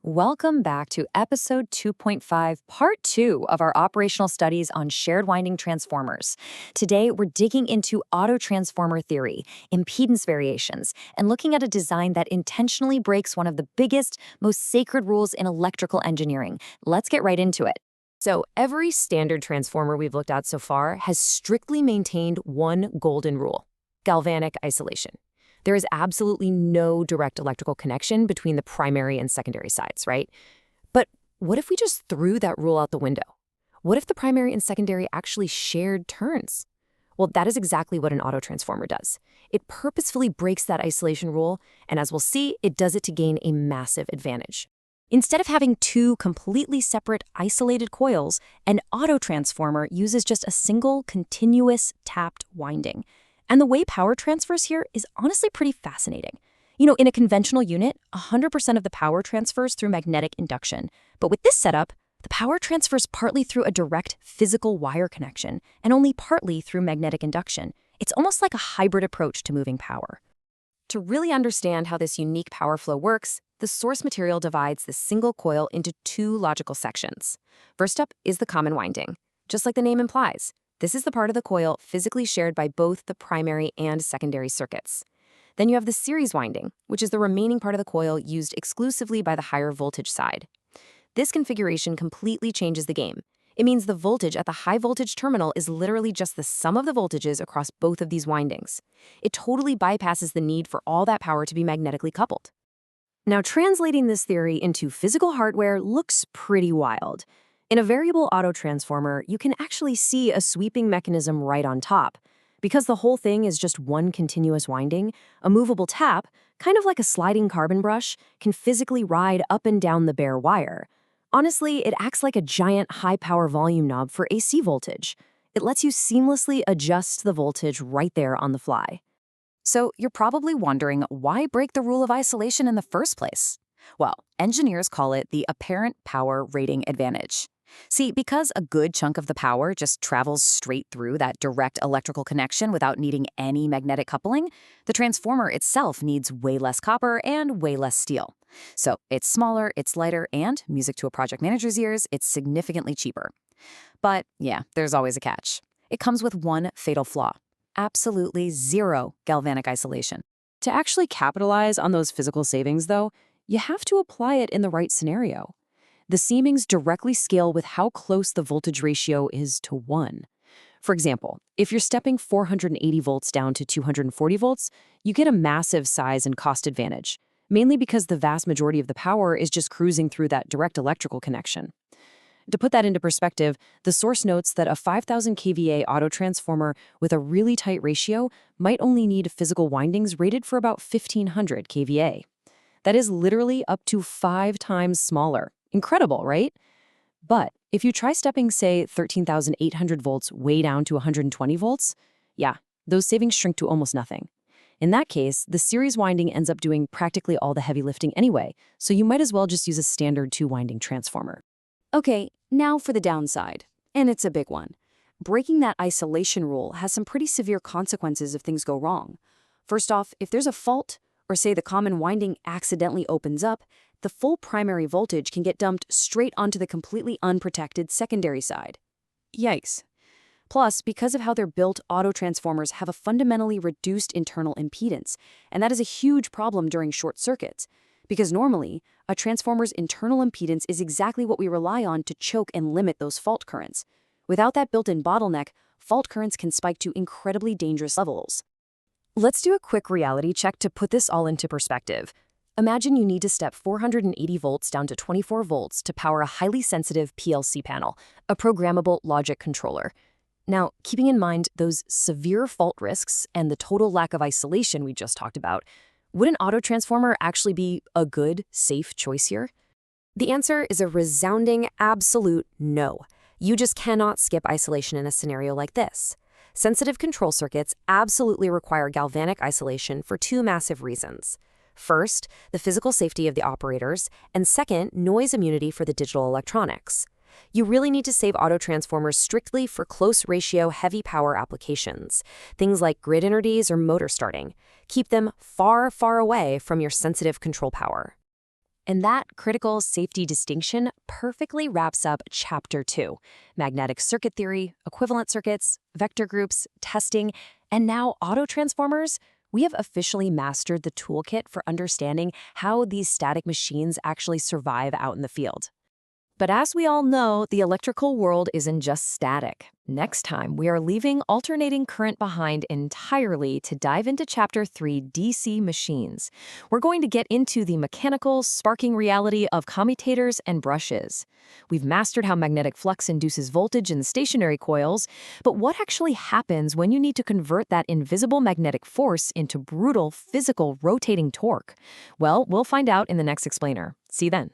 Welcome back to Episode 2.5, Part 2 of our operational studies on shared winding transformers. Today, we're digging into autotransformer theory, impedance variations, and looking at a design that intentionally breaks one of the biggest, most sacred rules in electrical engineering. Let's get right into it. So every standard transformer we've looked at so far has strictly maintained one golden rule: galvanic isolation. There is absolutely no direct electrical connection between the primary and secondary sides, right? But what if we just threw that rule out the window? What if the primary and secondary actually shared turns? Well, that is exactly what an autotransformer does. It purposefully breaks that isolation rule, and as we'll see, it does it to gain a massive advantage. Instead of having two completely separate isolated coils, an autotransformer uses just a single continuous tapped winding. And the way power transfers here is honestly pretty fascinating. In a conventional unit, 100% of the power transfers through magnetic induction. But with this setup, the power transfers partly through a direct physical wire connection and only partly through magnetic induction. It's almost like a hybrid approach to moving power. To really understand how this unique power flow works, the source material divides the single coil into two logical sections. First up is the common winding. Just like the name implies, this is the part of the coil physically shared by both the primary and secondary circuits. Then you have the series winding, which is the remaining part of the coil used exclusively by the higher voltage side. This configuration completely changes the game. It means the voltage at the high voltage terminal is literally just the sum of the voltages across both of these windings. It totally bypasses the need for all that power to be magnetically coupled. Now, translating this theory into physical hardware looks pretty wild. In a variable autotransformer, you can actually see a sweeping mechanism right on top. Because the whole thing is just one continuous winding, a movable tap, kind of like a sliding carbon brush, can physically ride up and down the bare wire. Honestly, it acts like a giant high-power volume knob for AC voltage. It lets you seamlessly adjust the voltage right there on the fly. So you're probably wondering, why break the rule of isolation in the first place? Well, engineers call it the apparent power rating advantage. See, because a good chunk of the power just travels straight through that direct electrical connection without needing any magnetic coupling, the transformer itself needs way less copper and way less steel. So it's smaller, it's lighter, and, music to a project manager's ears, it's significantly cheaper. But yeah, there's always a catch. It comes with one fatal flaw: absolutely zero galvanic isolation. To actually capitalize on those physical savings, though, you have to apply it in the right scenario. The seamings directly scale with how close the voltage ratio is to 1. For example, if you're stepping 480 volts down to 240 volts, you get a massive size and cost advantage, mainly because the vast majority of the power is just cruising through that direct electrical connection. To put that into perspective, the source notes that a 5,000 kVA autotransformer with a really tight ratio might only need physical windings rated for about 1,500 kVA. That is literally up to 5 times smaller. Incredible, right? But if you try stepping, say, 13,800 volts way down to 120 volts, yeah, those savings shrink to almost nothing. In that case, the series winding ends up doing practically all the heavy lifting anyway, so you might as well just use a standard 2-winding transformer. Okay, now for the downside, and it's a big one. Breaking that isolation rule has some pretty severe consequences if things go wrong. First off, if there's a fault, or say the common winding accidentally opens up, the full primary voltage can get dumped straight onto the completely unprotected secondary side. Yikes. Plus, because of how they're built, autotransformers have a fundamentally reduced internal impedance, and that is a huge problem during short circuits, because normally, a transformer's internal impedance is exactly what we rely on to choke and limit those fault currents. Without that built-in bottleneck, fault currents can spike to incredibly dangerous levels. Let's do a quick reality check to put this all into perspective. Imagine you need to step 480 volts down to 24 volts to power a highly sensitive PLC panel, a programmable logic controller. Now, keeping in mind those severe fault risks and the total lack of isolation we just talked about, would an autotransformer actually be a good, safe choice here? The answer is a resounding, absolute no. You just cannot skip isolation in a scenario like this. Sensitive control circuits absolutely require galvanic isolation for two massive reasons. First, the physical safety of the operators, and second, noise immunity for the digital electronics. You really need to save autotransformers strictly for close ratio heavy power applications, things like grid entities or motor starting. Keep them far, far away from your sensitive control power. And that critical safety distinction perfectly wraps up Chapter 2, magnetic circuit theory, equivalent circuits, vector groups, testing, and now autotransformers. We have officially mastered the toolkit for understanding how these static machines actually survive out in the field. But as we all know, the electrical world isn't just static. Next time, we are leaving alternating current behind entirely to dive into Chapter 3, DC machines. We're going to get into the mechanical, sparking reality of commutators and brushes. We've mastered how magnetic flux induces voltage in the stationary coils, but what actually happens when you need to convert that invisible magnetic force into brutal, physical, rotating torque? Well, we'll find out in the next explainer. See you then.